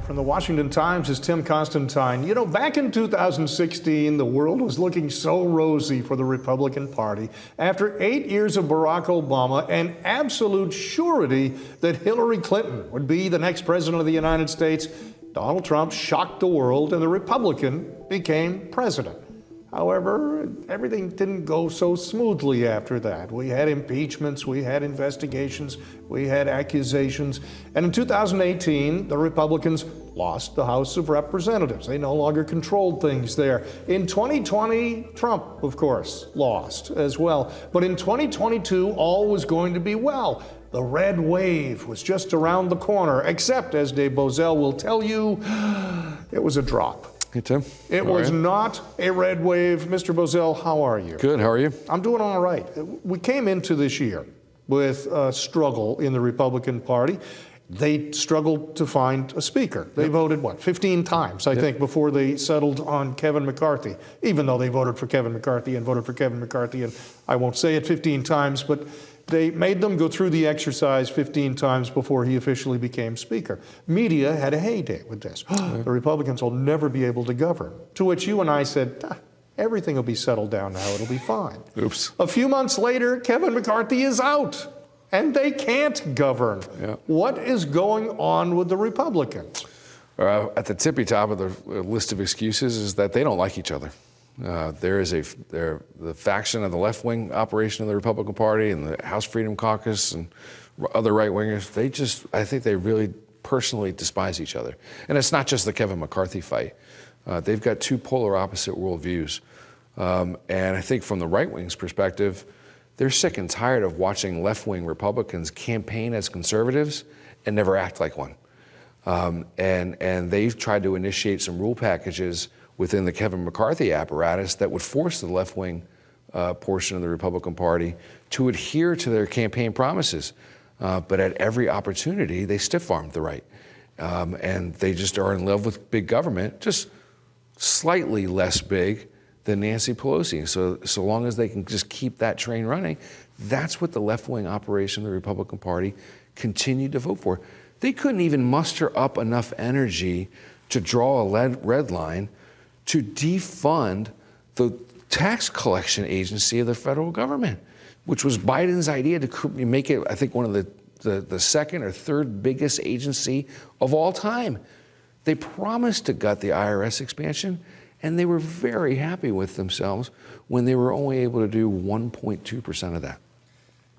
Live from the Washington Times is Tim Constantine. You know, back in 2016, the world was looking so rosy for the Republican Party after 8 years of Barack Obama and absolute surety that Hillary Clinton would be the next president of the United States. Donald Trump shocked the world and the Republican became president. However, everything didn't go so smoothly after that. We had impeachments, we had investigations, we had accusations. And in 2018, the Republicans lost the House of Representatives. They no longer controlled things there. In 2020, Trump, of course, lost as well. But in 2022, all was going to be well. The red wave was just around the corner, except, as Dave Bozell will tell you, it was a drop. Hey, Tim. It was not a red wave. Mr. Bozell, how are you? Good. How are you? I'm doing all right. We came into this year with a struggle in the Republican Party. They struggled to find a speaker. They voted, 15 times, I think, before they settled on Kevin McCarthy, even though they voted for Kevin McCarthy and voted for Kevin McCarthy. And I won't say it 15 times, but they made them go through the exercise 15 times before he officially became Speaker. Media had a heyday with this. The Republicans will never be able to govern. To which you and I said, everything will be settled down now. It'll be fine. Oops. A few months later, Kevin McCarthy is out, and they can't govern. Yeah. What is going on with the Republicans? At the tippy top of the list of excuses is that they don't like each other. The faction of the left-wing operation of the Republican Party and the House Freedom Caucus and other right-wingers, I think they really personally despise each other. And it's not just the Kevin McCarthy fight. They've got two polar opposite worldviews. And I think from the right-wing's perspective, they're sick and tired of watching left-wing Republicans campaign as conservatives and never act like one. And they've tried to initiate some rule packages within the Kevin McCarthy apparatus that would force the left-wing portion of the Republican Party to adhere to their campaign promises. But at every opportunity, they stiff-armed the right. And they just are in love with big government, just slightly less big than Nancy Pelosi. So long as they can just keep that train running, that's what the left-wing operation of the Republican Party continued to vote for. They couldn't even muster up enough energy to draw a red line to defund the tax collection agency of the federal government, which was Biden's idea to make it, I think, one of the second or third biggest agency of all time. They promised to gut the IRS expansion, and they were very happy with themselves when they were only able to do 1.2% of that.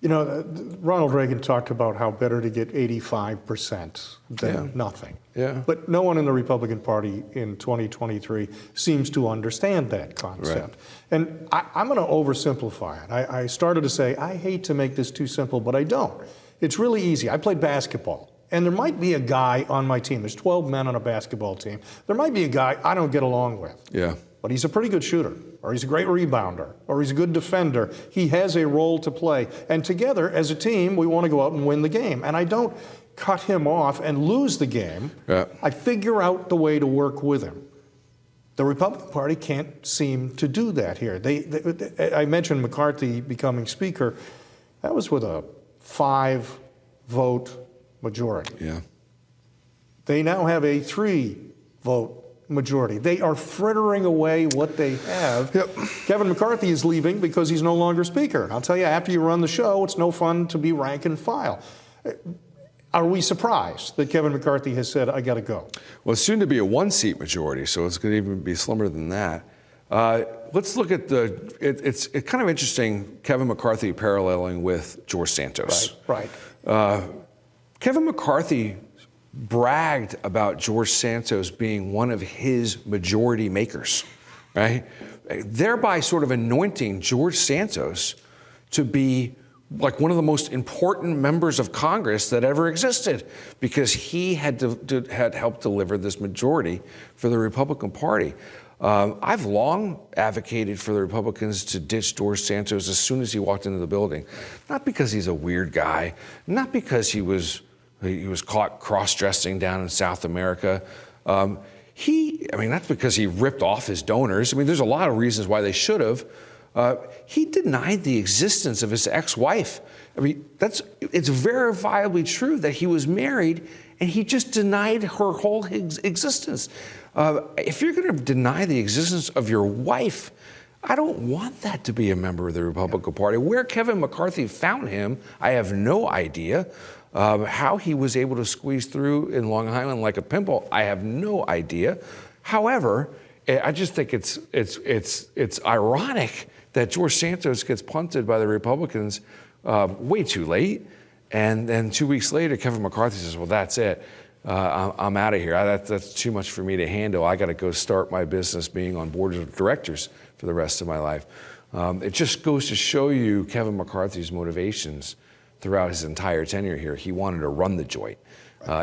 You know, Ronald Reagan talked about how better to get 85% than nothing. Yeah. But no one in the Republican Party in 2023 seems to understand that concept. Right. And I'm going to oversimplify it. I started to say, I hate to make this too simple, but I don't. It's really easy. I played basketball. And there might be a guy on my team. There's 12 men on a basketball team. There might be a guy I don't get along with. Yeah. But he's a pretty good shooter, or he's a great rebounder, or he's a good defender. He has a role to play. And together, as a team, we want to go out and win the game. And I don't cut him off and lose the game. Yeah. I figure out the way to work with him. The Republican Party can't seem to do that here. I mentioned McCarthy becoming Speaker. That was with a 5-vote majority. Yeah. They now have a 3-vote majority. They are frittering away what they have. Yep. Kevin McCarthy is leaving because he's no longer Speaker. I'll tell you, after you run the show, it's no fun to be rank and file. Are we surprised that Kevin McCarthy has said, I got to go? Well, it's soon to be a 1-seat majority, so it's going to even be slimmer than that. Let's look at it's kind of interesting, Kevin McCarthy paralleling with George Santos. Right. Kevin McCarthy bragged about George Santos being one of his majority makers, right? Thereby sort of anointing George Santos to be like one of the most important members of Congress that ever existed, because he had helped deliver this majority for the Republican Party. I've long advocated for the Republicans to ditch George Santos as soon as he walked into the building, not because he's a weird guy, not because he was caught cross-dressing down in South America. That's because he ripped off his donors. I mean, there's a lot of reasons why they should have. He denied the existence of his ex-wife. I mean, it's verifiably true that he was married and he just denied her whole existence. If you're going to deny the existence of your wife, I don't want that to be a member of the Republican Party. Where Kevin McCarthy found him, I have no idea. How he was able to squeeze through in Long Island like a pimple, I have no idea. However, I just think it's ironic that George Santos gets punted by the Republicans way too late, and then 2 weeks later, Kevin McCarthy says, "Well, that's it. I'm out of here. That's too much for me to handle. I got to go start my business being on boards of directors for the rest of my life." It just goes to show you Kevin McCarthy's motivations throughout his entire tenure here. He wanted to run the joint,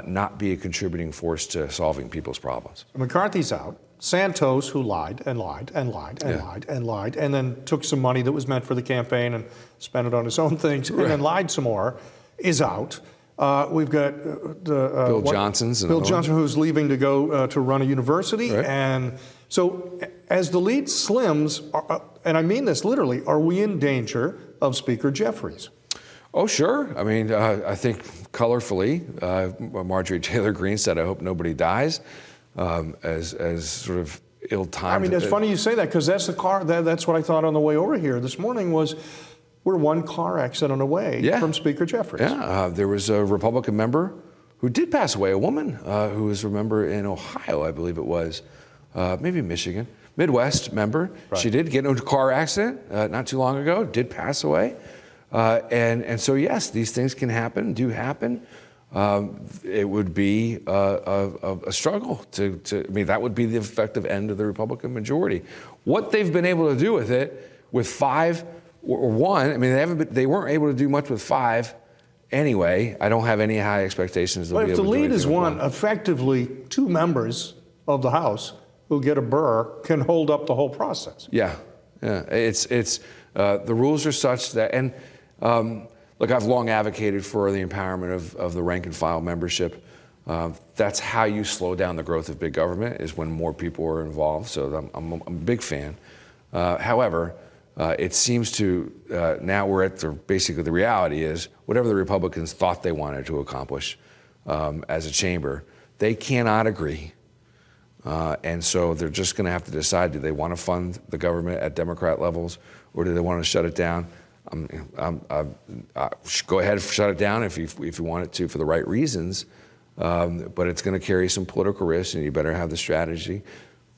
not be a contributing force to solving people's problems. McCarthy's out. Santos, who lied and lied and lied and lied and lied, and then took some money that was meant for the campaign and spent it on his own things, and then lied some more, is out. We've got Bill Johnson, who's leaving to go to run a university. Right. And so as the lead slims, and I mean this literally, are we in danger of Speaker Jeffries? Oh, sure. I mean, I think colorfully, Marjorie Taylor Greene said, "I hope nobody dies," as sort of ill-timed. I mean, it's funny you say that, because that's the car. That's what I thought on the way over here this morning was, we're one car accident away from Speaker Jeffries. Yeah, there was a Republican member who did pass away, a woman who was a member in Ohio, I believe it was, maybe Michigan, Midwest member. Right. She did get into a car accident not too long ago, did pass away. And so, yes, these things can happen, do happen. It would be a struggle I mean, that would be the effective end of the Republican majority. What they've been able to do with it, with 5 or 1, I mean, they weren't able to do much with 5 anyway. I don't have any high expectations. But if the lead is 1, effectively 2 members of the House who get a burr can hold up the whole process. Yeah. It's the rules are such that, and look, I've long advocated for the empowerment of the rank and file membership. That's how you slow down the growth of big government, is when more people are involved. So I'm a big fan. However, it seems to now we're at basically the reality is whatever the Republicans thought they wanted to accomplish as a chamber, they cannot agree. And so they're just going to have to decide, do they want to fund the government at Democrat levels, or do they want to shut it down? Go ahead and shut it down if you want it to for the right reasons, but it's going to carry some political risks, and you better have the strategy.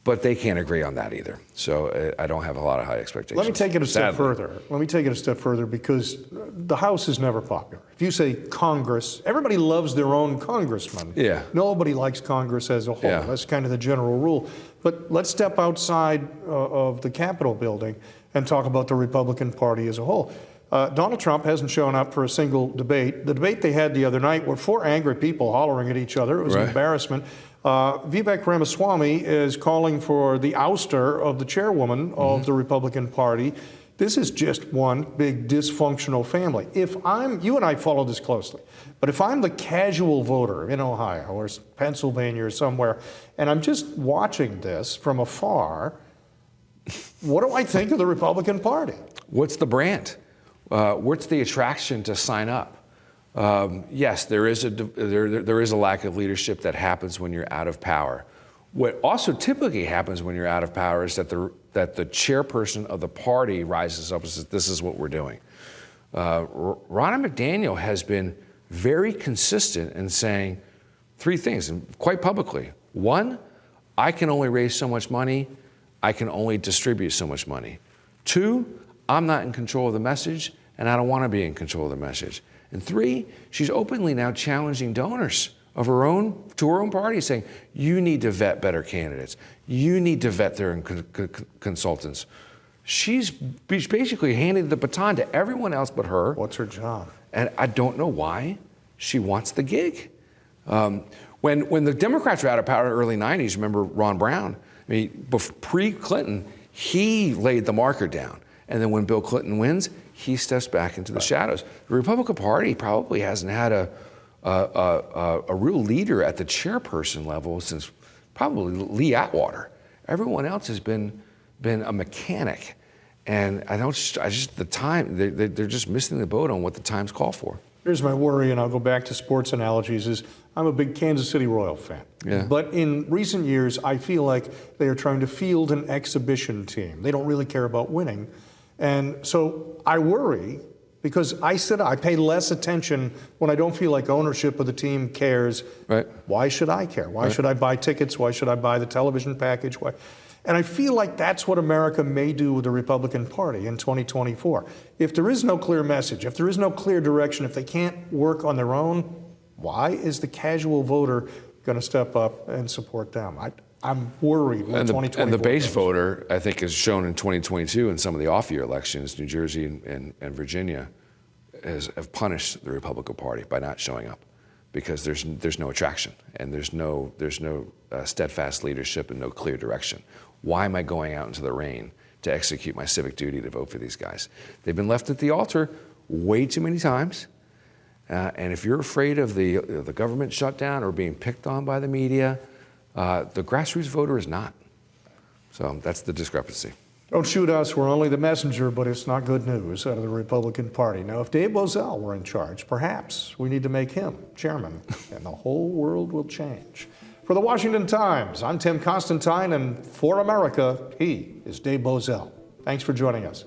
But they can't agree on that either. So I don't have a lot of high expectations. Let me take it a step further. Let me take it a step further, because the House is never popular. If you say Congress, everybody loves their own congressman. Yeah. Nobody likes Congress as a whole. Yeah. That's kind of the general rule. But let's step outside of the Capitol building and talk about the Republican Party as a whole. Donald Trump hasn't shown up for a single debate. The debate they had the other night were 4 angry people hollering at each other. It was an embarrassment. Vivek Ramaswamy is calling for the ouster of the chairwoman of the Republican Party. This is just one big dysfunctional family. You and I follow this closely, but if I'm the casual voter in Ohio or Pennsylvania or somewhere, and I'm just watching this from afar, what do I think of the Republican Party? What's the brand? What's the attraction to sign up? Yes, there is a lack of leadership that happens when you're out of power. What also typically happens when you're out of power is that the chairperson of the party rises up and says, "This is what we're doing." Ronna McDaniel has been very consistent in saying 3 things, and quite publicly. 1, I can only raise so much money. I can only distribute so much money. 2, I'm not in control of the message, and I don't want to be in control of the message. And 3, she's openly now challenging donors to her own party, saying, you need to vet better candidates. You need to vet their consultants. She's basically handed the baton to everyone else but her. What's her job? And I don't know why she wants the gig. When the Democrats were out of power in the early 90s, remember Ron Brown? I mean, pre-Clinton, he laid the marker down. And then when Bill Clinton wins, he steps back into the shadows. The Republican Party probably hasn't had a real leader at the chairperson level since probably Lee Atwater. Everyone else has been a mechanic. And they're just missing the boat on what the times call for. Here's my worry, and I'll go back to sports analogies, is I'm a big Kansas City Royal fan. Yeah. But in recent years, I feel like they are trying to field an exhibition team. They don't really care about winning. And so I worry because I pay less attention when I don't feel like ownership of the team cares. Right. Why should I care? Why should I buy tickets? Why should I buy the television package? Why? And I feel like that's what America may do with the Republican Party in 2024. If there is no clear message, if there is no clear direction, if they can't work on their own, why is the casual voter going to step up and support them? I'm worried with 2024. And the base voter, I think, is shown in 2022 in some of the off-year elections, New Jersey and Virginia, have punished the Republican Party by not showing up because there's no attraction and there's no steadfast leadership and no clear direction. Why am I going out into the rain to execute my civic duty to vote for these guys? They've been left at the altar way too many times. And if you're afraid of the government shutdown or being picked on by the media, the grassroots voter is not. So that's the discrepancy. Don't shoot us, we're only the messenger, but it's not good news out of the Republican Party. Now, if Dave Bozell were in charge, perhaps we need to make him chairman, and the whole world will change. For the Washington Times, I'm Tim Constantine, and for America, he is Dave Bozell. Thanks for joining us.